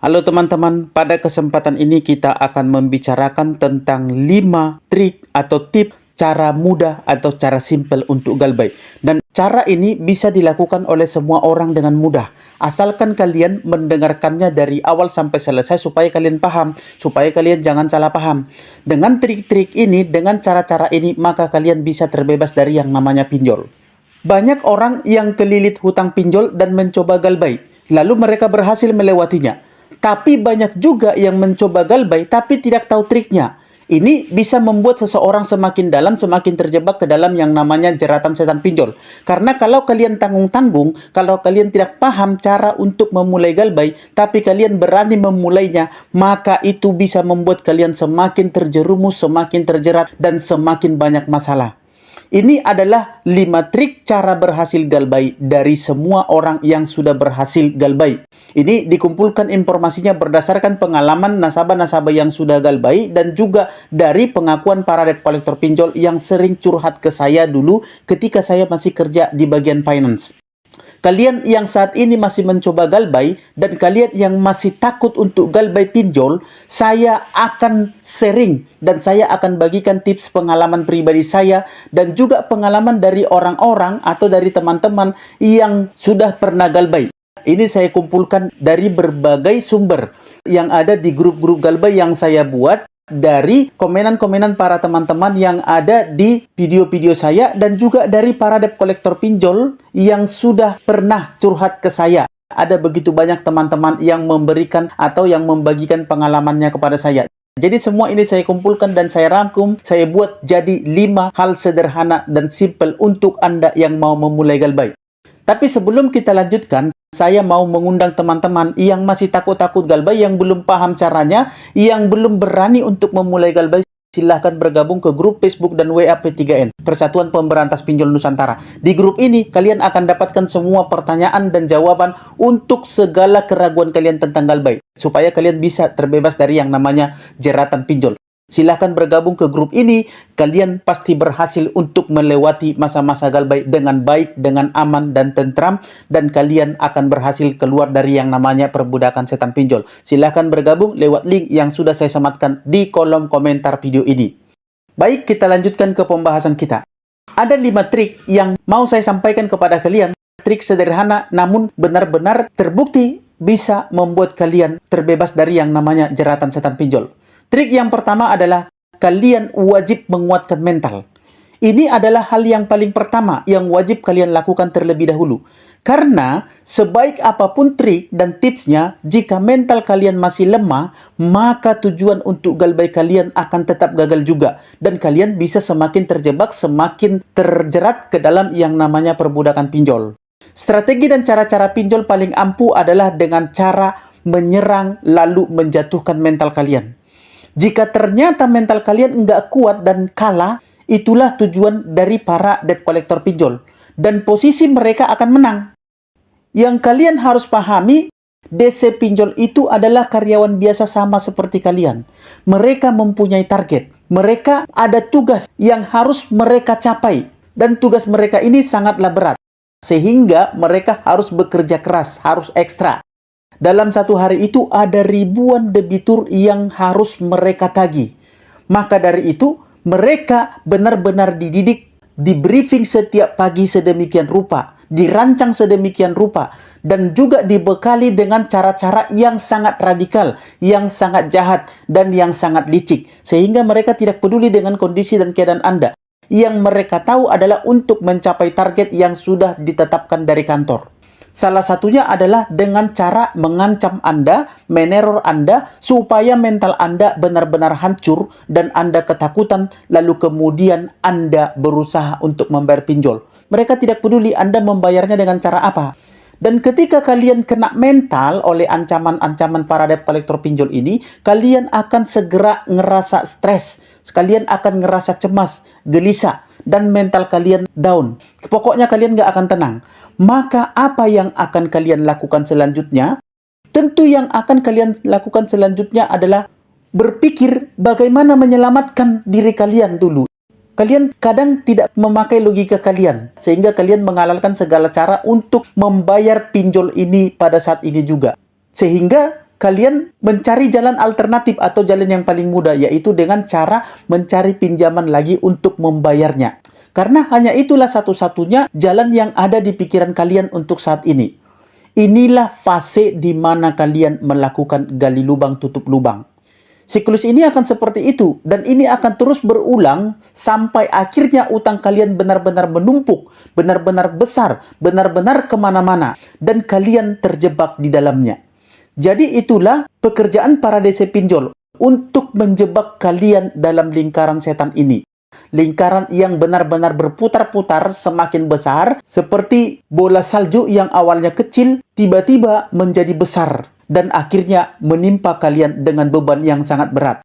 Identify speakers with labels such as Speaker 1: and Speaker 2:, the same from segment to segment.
Speaker 1: Halo teman-teman, pada kesempatan ini kita akan membicarakan tentang 5 trik atau tip cara mudah atau cara simple untuk galbay. Dan cara ini bisa dilakukan oleh semua orang dengan mudah. Asalkan kalian mendengarkannya dari awal sampai selesai supaya kalian paham, supaya kalian jangan salah paham. Dengan trik-trik ini, dengan cara-cara ini, maka kalian bisa terbebas dari yang namanya pinjol. Banyak orang yang kelilit hutang pinjol dan mencoba galbay, lalu mereka berhasil melewatinya. Tapi banyak juga yang mencoba galbay tapi tidak tahu triknya. Ini bisa membuat seseorang semakin dalam, semakin terjebak ke dalam yang namanya jeratan setan pinjol. Karena kalau kalian tanggung-tanggung, kalau kalian tidak paham cara untuk memulai galbay, tapi kalian berani memulainya, maka itu bisa membuat kalian semakin terjerumus, semakin terjerat, dan semakin banyak masalah. Ini adalah 5 trik cara berhasil galbay dari semua orang yang sudah berhasil galbay. Ini dikumpulkan informasinya berdasarkan pengalaman nasabah-nasabah yang sudah galbay dan juga dari pengakuan para debt collector pinjol yang sering curhat ke saya dulu ketika saya masih kerja di bagian finance. Kalian yang saat ini masih mencoba galbay dan kalian yang masih takut untuk galbay pinjol, saya akan sharing dan saya akan bagikan tips pengalaman pribadi saya dan juga pengalaman dari orang-orang atau dari teman-teman yang sudah pernah galbay. Ini saya kumpulkan dari berbagai sumber yang ada di grup-grup galbay yang saya buat, dari komenan-komenan para teman-teman yang ada di video-video saya dan juga dari para debt collector pinjol yang sudah pernah curhat ke saya. Ada begitu banyak teman-teman yang memberikan atau yang membagikan pengalamannya kepada saya. Jadi semua ini saya kumpulkan dan saya rangkum, saya buat jadi 5 hal sederhana dan simple untuk Anda yang mau memulai galbay. Tapi sebelum kita lanjutkan, saya mau mengundang teman-teman yang masih takut-takut galbay, yang belum paham caranya, yang belum berani untuk memulai galbay. Silahkan bergabung ke grup Facebook dan WA P3N, Persatuan Pemberantas Pinjol Nusantara. Di grup ini, kalian akan dapatkan semua pertanyaan dan jawaban untuk segala keraguan kalian tentang galbay, supaya kalian bisa terbebas dari yang namanya jeratan pinjol. Silahkan bergabung ke grup ini, kalian pasti berhasil untuk melewati masa-masa galbay dengan baik, dengan aman dan tentram, dan kalian akan berhasil keluar dari yang namanya perbudakan setan pinjol. Silahkan bergabung lewat link yang sudah saya sematkan di kolom komentar video ini. Baik, kita lanjutkan ke pembahasan kita. Ada 5 trik yang mau saya sampaikan kepada kalian. Trik sederhana namun benar-benar terbukti bisa membuat kalian terbebas dari yang namanya jeratan setan pinjol. Trik yang pertama adalah kalian wajib menguatkan mental. Ini adalah hal yang paling pertama yang wajib kalian lakukan terlebih dahulu. Karena sebaik apapun trik dan tipsnya, jika mental kalian masih lemah, maka tujuan untuk galbay kalian akan tetap gagal juga. Dan kalian bisa semakin terjebak, semakin terjerat ke dalam yang namanya perbudakan pinjol. Strategi dan cara-cara pinjol paling ampuh adalah dengan cara menyerang lalu menjatuhkan mental kalian. Jika ternyata mental kalian nggak kuat dan kalah, itulah tujuan dari para debt collector pinjol. Dan posisi mereka akan menang. Yang kalian harus pahami, DC pinjol itu adalah karyawan biasa sama seperti kalian. Mereka mempunyai target. Mereka ada tugas yang harus mereka capai. Dan tugas mereka ini sangatlah berat. Sehingga mereka harus bekerja keras, harus ekstra. Dalam satu hari itu ada ribuan debitur yang harus mereka tagih. Maka dari itu, mereka benar-benar dididik, di briefing setiap pagi sedemikian rupa, dirancang sedemikian rupa, dan juga dibekali dengan cara-cara yang sangat radikal, yang sangat jahat, dan yang sangat licik. Sehingga mereka tidak peduli dengan kondisi dan keadaan Anda. Yang mereka tahu adalah untuk mencapai target yang sudah ditetapkan dari kantor. Salah satunya adalah dengan cara mengancam Anda, meneror Anda, supaya mental Anda benar-benar hancur dan Anda ketakutan, lalu kemudian Anda berusaha untuk membayar pinjol. Mereka tidak peduli Anda membayarnya dengan cara apa. Dan ketika kalian kena mental oleh ancaman-ancaman para debt collector pinjol ini, kalian akan segera ngerasa stres, kalian akan ngerasa cemas, gelisah, dan mental kalian down. Pokoknya kalian nggak akan tenang. Maka apa yang akan kalian lakukan selanjutnya? Tentu yang akan kalian lakukan selanjutnya adalah berpikir bagaimana menyelamatkan diri kalian dulu. Kalian kadang tidak memakai logika kalian, sehingga kalian menghalalkan segala cara untuk membayar pinjol ini pada saat ini juga. Sehingga kalian mencari jalan alternatif atau jalan yang paling mudah, yaitu dengan cara mencari pinjaman lagi untuk membayarnya. Karena hanya itulah satu-satunya jalan yang ada di pikiran kalian untuk saat ini. Inilah fase di mana kalian melakukan gali lubang tutup lubang. Siklus ini akan seperti itu, dan ini akan terus berulang sampai akhirnya utang kalian benar-benar menumpuk, benar-benar besar, benar-benar kemana-mana, dan kalian terjebak di dalamnya. Jadi itulah pekerjaan para DC pinjol untuk menjebak kalian dalam lingkaran setan ini. Lingkaran yang benar-benar berputar-putar semakin besar, seperti bola salju yang awalnya kecil, tiba-tiba menjadi besar, dan akhirnya menimpa kalian dengan beban yang sangat berat.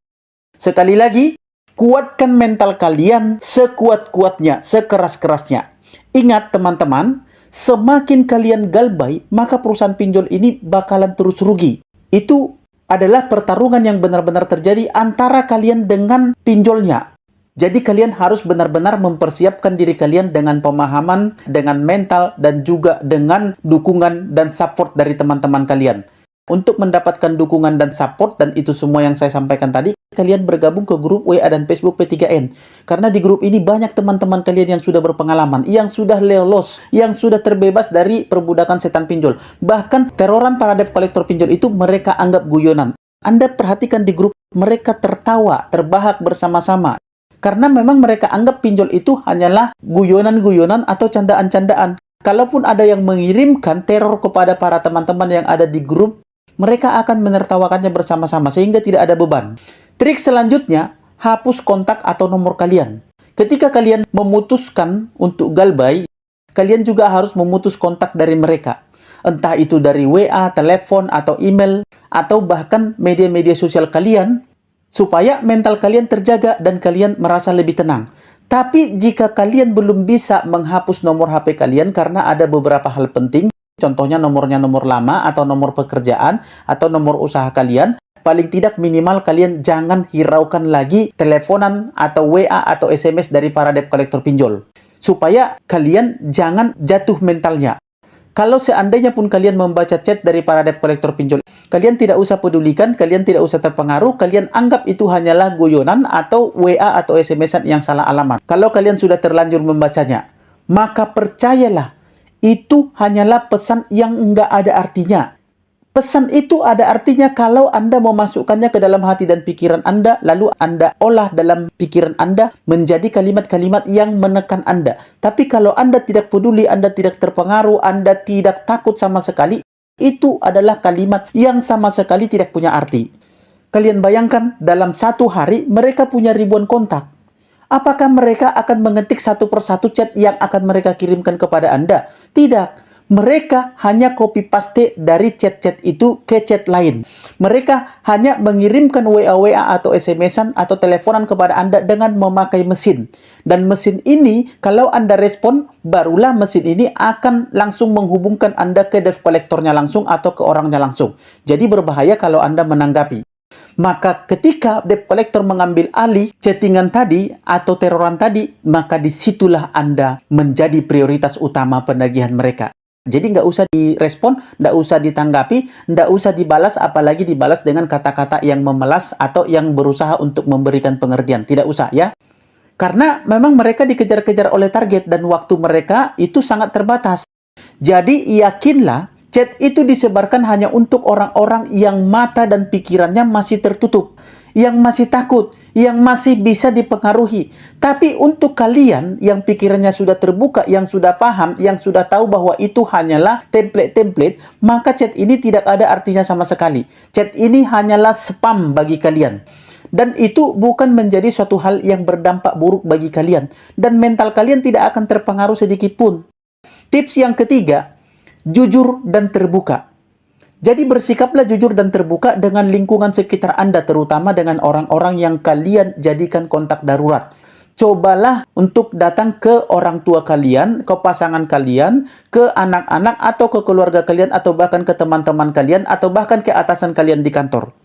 Speaker 1: Sekali lagi, kuatkan mental kalian sekuat-kuatnya, sekeras-kerasnya. Ingat teman-teman, semakin kalian galbay, maka perusahaan pinjol ini bakalan terus rugi. Itu adalah pertarungan yang benar-benar terjadi antara kalian dengan pinjolnya. Jadi kalian harus benar-benar mempersiapkan diri kalian dengan pemahaman, dengan mental, dan juga dengan dukungan dan support dari teman-teman kalian. Untuk mendapatkan dukungan dan support dan itu semua yang saya sampaikan tadi, kalian bergabung ke grup WA dan Facebook P3N. Karena di grup ini banyak teman-teman kalian yang sudah berpengalaman, yang sudah lolos, yang sudah terbebas dari perbudakan setan pinjol. Bahkan teroran para debt collector pinjol itu mereka anggap guyonan. Anda perhatikan di grup, mereka tertawa, terbahak bersama-sama. Karena memang mereka anggap pinjol itu hanyalah guyonan-guyonan atau candaan-candaan. Kalaupun ada yang mengirimkan teror kepada para teman-teman yang ada di grup, mereka akan menertawakannya bersama-sama sehingga tidak ada beban. Trik selanjutnya, hapus kontak atau nomor kalian. Ketika kalian memutuskan untuk galbay, kalian juga harus memutus kontak dari mereka. Entah itu dari WA, telepon, atau email, atau bahkan media-media sosial kalian, supaya mental kalian terjaga dan kalian merasa lebih tenang. Tapi jika kalian belum bisa menghapus nomor HP kalian karena ada beberapa hal penting, contohnya nomornya nomor lama atau nomor pekerjaan atau nomor usaha kalian, paling tidak minimal kalian jangan hiraukan lagi teleponan atau WA atau SMS dari para debt collector pinjol. Supaya kalian jangan jatuh mentalnya. Kalau seandainya pun kalian membaca chat dari para debt collector pinjol, kalian tidak usah pedulikan, kalian tidak usah terpengaruh, kalian anggap itu hanyalah guyonan atau WA atau SMS-an yang salah alamat. Kalau kalian sudah terlanjur membacanya, maka percayalah, itu hanyalah pesan yang enggak ada artinya. Pesan itu ada artinya kalau Anda memasukkannya ke dalam hati dan pikiran Anda, lalu Anda olah dalam pikiran Anda menjadi kalimat-kalimat yang menekan Anda. Tapi kalau Anda tidak peduli, Anda tidak terpengaruh, Anda tidak takut sama sekali, itu adalah kalimat yang sama sekali tidak punya arti. Kalian bayangkan, dalam satu hari mereka punya ribuan kontak. Apakah mereka akan mengetik satu persatu chat yang akan mereka kirimkan kepada Anda? Tidak. Mereka hanya copy paste dari chat-chat itu ke chat lain. Mereka hanya mengirimkan WA-WA atau SMS-an atau teleponan kepada Anda dengan memakai mesin. Dan mesin ini, kalau Anda respon, barulah mesin ini akan langsung menghubungkan Anda ke debt collector-nya langsung atau ke orangnya langsung. Jadi berbahaya kalau Anda menanggapi. Maka ketika debt collector mengambil alih chattingan tadi atau teroran tadi, maka disitulah Anda menjadi prioritas utama penagihan mereka. Jadi nggak usah direspon, nggak usah ditanggapi, nggak usah dibalas, apalagi dibalas dengan kata-kata yang memelas atau yang berusaha untuk memberikan pengertian. Tidak usah ya. Karena memang mereka dikejar-kejar oleh target dan waktu mereka itu sangat terbatas. Jadi yakinlah, chat itu disebarkan hanya untuk orang-orang yang mata dan pikirannya masih tertutup, yang masih takut, yang masih bisa dipengaruhi. Tapi untuk kalian yang pikirannya sudah terbuka, yang sudah paham, yang sudah tahu bahwa itu hanyalah template-template, maka chat ini tidak ada artinya sama sekali. Chat ini hanyalah spam bagi kalian. Dan itu bukan menjadi suatu hal yang berdampak buruk bagi kalian. Dan mental kalian tidak akan terpengaruh sedikit pun. Tips yang ketiga, jujur dan terbuka. Jadi bersikaplah jujur dan terbuka dengan lingkungan sekitar Anda, terutama dengan orang-orang yang kalian jadikan kontak darurat. Cobalah untuk datang ke orang tua kalian, ke pasangan kalian, ke anak-anak atau ke keluarga kalian, atau bahkan ke teman-teman kalian, atau bahkan ke atasan kalian di kantor.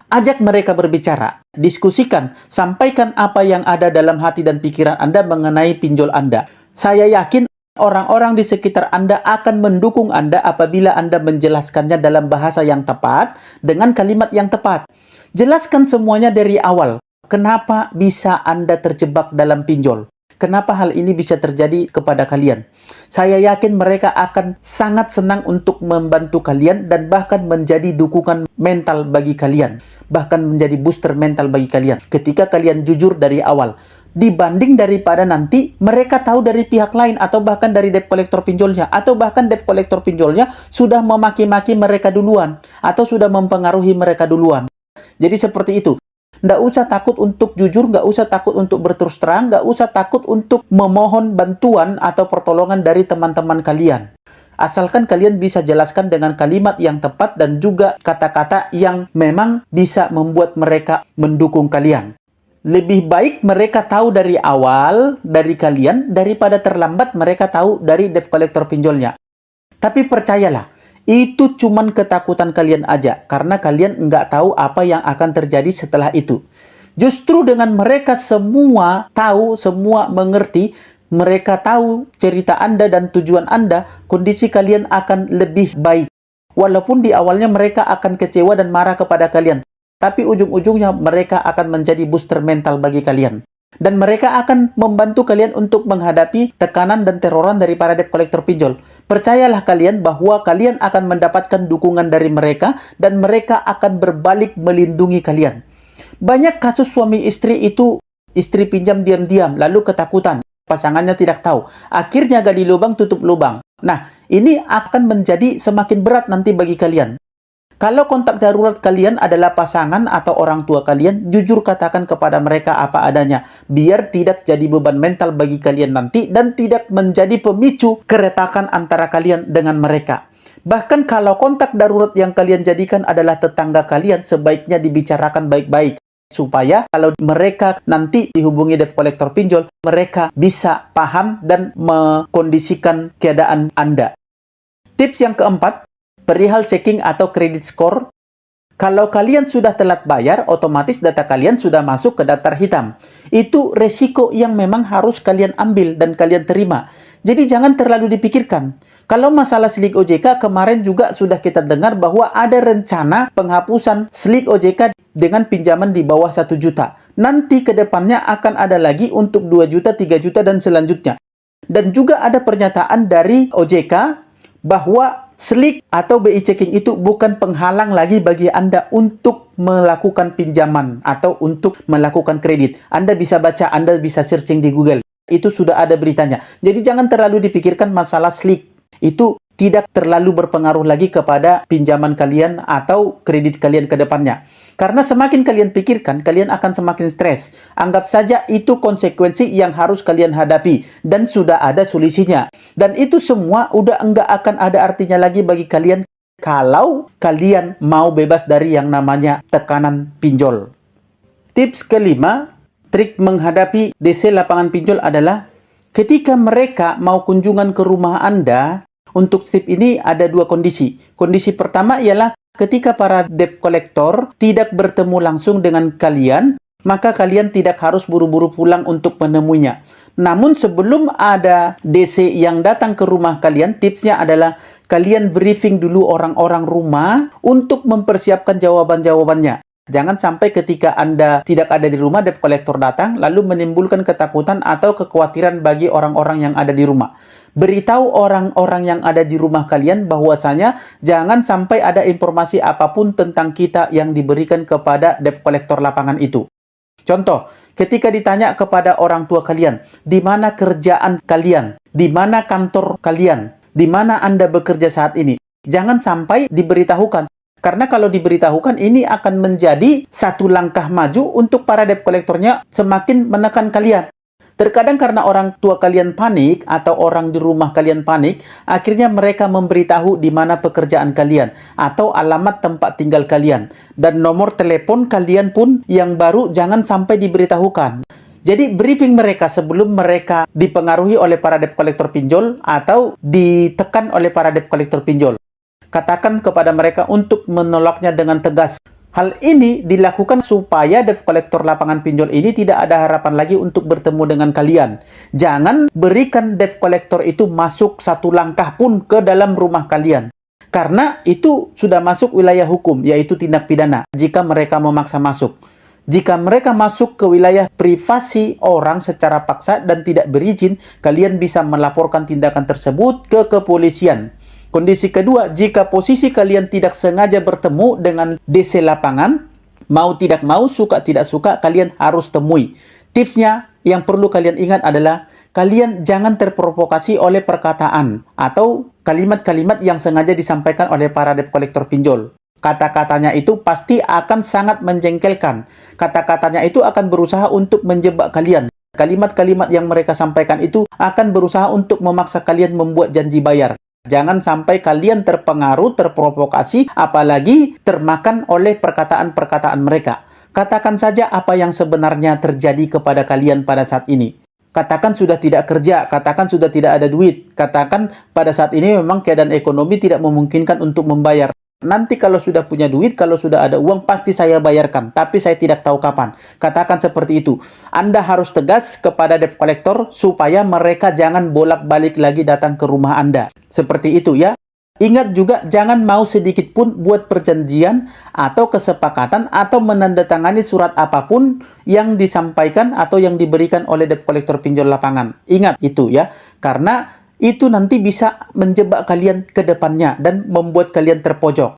Speaker 1: Ajak mereka berbicara, diskusikan, sampaikan apa yang ada dalam hati dan pikiran Anda mengenai pinjol Anda. Saya yakin Orang-orang di sekitar Anda akan mendukung Anda apabila Anda menjelaskannya dalam bahasa yang tepat, dengan kalimat yang tepat. Jelaskan semuanya dari awal. Kenapa bisa Anda terjebak dalam pinjol? Kenapa hal ini bisa terjadi kepada kalian? Saya yakin mereka akan sangat senang untuk membantu kalian dan bahkan menjadi dukungan mental bagi kalian. Bahkan menjadi booster mental bagi kalian. Ketika kalian jujur dari awal. Dibanding daripada nanti mereka tahu dari pihak lain atau bahkan dari debt collector pinjolnya atau bahkan debt collector pinjolnya sudah memaki-maki mereka duluan atau sudah mempengaruhi mereka duluan. Jadi seperti itu. Nggak usah takut untuk jujur, nggak usah takut untuk berterus terang, nggak usah takut untuk memohon bantuan atau pertolongan dari teman-teman kalian. Asalkan kalian bisa jelaskan dengan kalimat yang tepat dan juga kata-kata yang memang bisa membuat mereka mendukung kalian. Lebih baik mereka tahu dari awal dari kalian daripada terlambat mereka tahu dari debt collector pinjolnya. Tapi percayalah, itu cuman ketakutan kalian aja karena kalian nggak tahu apa yang akan terjadi setelah itu. Justru dengan mereka semua tahu, semua mengerti, mereka tahu cerita Anda dan tujuan Anda, kondisi kalian akan lebih baik. Walaupun di awalnya mereka akan kecewa dan marah kepada kalian. Tapi ujung-ujungnya mereka akan menjadi booster mental bagi kalian. Dan mereka akan membantu kalian untuk menghadapi tekanan dan teroran dari para debt collector pinjol. Percayalah kalian bahwa kalian akan mendapatkan dukungan dari mereka dan mereka akan berbalik melindungi kalian. Banyak kasus suami istri itu, istri pinjam diam-diam, lalu ketakutan. Pasangannya tidak tahu. Akhirnya gali lubang, tutup lubang. Nah, ini akan menjadi semakin berat nanti bagi kalian. Kalau kontak darurat kalian adalah pasangan atau orang tua kalian, jujur katakan kepada mereka apa adanya, biar tidak jadi beban mental bagi kalian nanti dan tidak menjadi pemicu keretakan antara kalian dengan mereka. Bahkan kalau kontak darurat yang kalian jadikan adalah tetangga kalian, sebaiknya dibicarakan baik-baik. Supaya kalau mereka nanti dihubungi debt collector pinjol, mereka bisa paham dan mengkondisikan keadaan Anda. Tips yang keempat, perihal checking atau credit score. Kalau kalian sudah telat bayar, otomatis data kalian sudah masuk ke daftar hitam. Itu resiko yang memang harus kalian ambil dan kalian terima. Jadi jangan terlalu dipikirkan. Kalau masalah slik OJK, kemarin juga sudah kita dengar bahwa ada rencana penghapusan slik OJK dengan pinjaman di bawah 1 juta. Nanti ke depannya akan ada lagi untuk 2 juta, 3 juta, dan selanjutnya. Dan juga ada pernyataan dari OJK bahwa slik atau BI checking itu bukan penghalang lagi bagi Anda untuk melakukan pinjaman atau untuk melakukan kredit. Anda bisa baca, Anda bisa searching di Google. Itu sudah ada beritanya. Jadi jangan terlalu dipikirkan masalah slik. Itu tidak terlalu berpengaruh lagi kepada pinjaman kalian atau kredit kalian ke depannya. Karena semakin kalian pikirkan, kalian akan semakin stres. Anggap saja itu konsekuensi yang harus kalian hadapi dan sudah ada solusinya. Dan itu semua udah enggak akan ada artinya lagi bagi kalian kalau kalian mau bebas dari yang namanya tekanan pinjol. Tips kelima, trik menghadapi DC lapangan pinjol adalah ketika mereka mau kunjungan ke rumah Anda. Untuk tip ini ada dua kondisi. Kondisi pertama ialah ketika para debt collector tidak bertemu langsung dengan kalian, maka kalian tidak harus buru-buru pulang untuk menemuinya. Namun sebelum ada DC yang datang ke rumah kalian, tipsnya adalah kalian briefing dulu orang-orang rumah untuk mempersiapkan jawaban-jawabannya. Jangan sampai ketika Anda tidak ada di rumah, debt collector datang, lalu menimbulkan ketakutan atau kekhawatiran bagi orang-orang yang ada di rumah. Beritahu orang-orang yang ada di rumah kalian bahwasanya jangan sampai ada informasi apapun tentang kita yang diberikan kepada debt collector lapangan itu. Contoh, ketika ditanya kepada orang tua kalian, di mana kerjaan kalian, di mana kantor kalian, di mana Anda bekerja saat ini, jangan sampai diberitahukan. Karena kalau diberitahukan, ini akan menjadi satu langkah maju untuk para debt collectornya semakin menekan kalian. Terkadang karena orang tua kalian panik atau orang di rumah kalian panik, akhirnya mereka memberitahu di mana pekerjaan kalian atau alamat tempat tinggal kalian. Dan nomor telepon kalian pun yang baru jangan sampai diberitahukan. Jadi briefing mereka sebelum mereka dipengaruhi oleh para debt collector pinjol atau ditekan oleh para debt collector pinjol. Katakan kepada mereka untuk menolaknya dengan tegas. Hal ini dilakukan supaya debt collector lapangan pinjol ini tidak ada harapan lagi untuk bertemu dengan kalian. Jangan berikan debt collector itu masuk satu langkah pun ke dalam rumah kalian. Karena itu sudah masuk wilayah hukum, yaitu tindak pidana, jika mereka memaksa masuk. Jika mereka masuk ke wilayah privasi orang secara paksa dan tidak berizin, kalian bisa melaporkan tindakan tersebut ke kepolisian. Kondisi kedua, jika posisi kalian tidak sengaja bertemu dengan DC lapangan, mau tidak mau, suka tidak suka, kalian harus temui. Tipsnya yang perlu kalian ingat adalah, kalian jangan terprovokasi oleh perkataan atau kalimat-kalimat yang sengaja disampaikan oleh para debt collector pinjol. Kata-katanya itu pasti akan sangat menjengkelkan. Kata-katanya itu akan berusaha untuk menjebak kalian. Kalimat-kalimat yang mereka sampaikan itu akan berusaha untuk memaksa kalian membuat janji bayar. Jangan sampai kalian terpengaruh, terprovokasi, apalagi termakan oleh perkataan-perkataan mereka. Katakan saja apa yang sebenarnya terjadi kepada kalian pada saat ini. Katakan sudah tidak kerja, katakan sudah tidak ada duit, katakan pada saat ini memang keadaan ekonomi tidak memungkinkan untuk membayar. Nanti kalau sudah punya duit, kalau sudah ada uang, pasti saya bayarkan. Tapi saya tidak tahu kapan. Katakan seperti itu. Anda harus tegas kepada debt collector supaya mereka jangan bolak-balik lagi datang ke rumah Anda. Seperti itu ya. Ingat juga, jangan mau sedikit pun buat perjanjian atau kesepakatan atau menandatangani surat apapun yang disampaikan atau yang diberikan oleh debt collector pinjol lapangan. Ingat itu ya. Karena itu nanti bisa menjebak kalian ke depannya dan membuat kalian terpojok.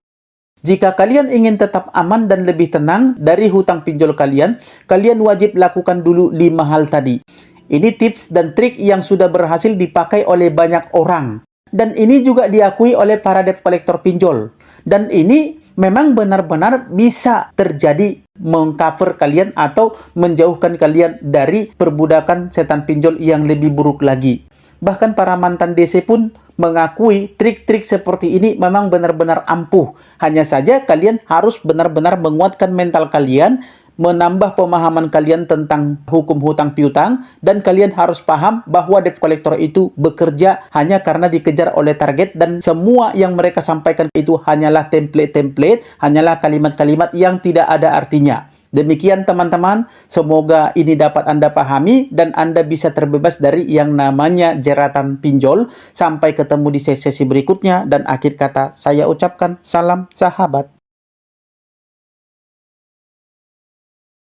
Speaker 1: Jika kalian ingin tetap aman dan lebih tenang dari hutang pinjol kalian, kalian wajib lakukan dulu 5 hal tadi. Ini tips dan trik yang sudah berhasil dipakai oleh banyak orang. Dan ini juga diakui oleh para debt collector pinjol. Dan ini memang benar-benar bisa terjadi mengcover kalian atau menjauhkan kalian dari perbudakan setan pinjol yang lebih buruk lagi. Bahkan para mantan DC pun mengakui trik-trik seperti ini memang benar-benar ampuh. Hanya saja kalian harus benar-benar menguatkan mental kalian, menambah pemahaman kalian tentang hukum hutang piutang, dan kalian harus paham bahwa debt collector itu bekerja hanya karena dikejar oleh target, dan semua yang mereka sampaikan itu hanyalah template-template, hanyalah kalimat-kalimat yang tidak ada artinya. Demikian teman-teman, semoga ini dapat Anda pahami dan Anda bisa terbebas dari yang namanya jeratan pinjol. Sampai ketemu di sesi berikutnya, dan akhir kata saya ucapkan salam sahabat.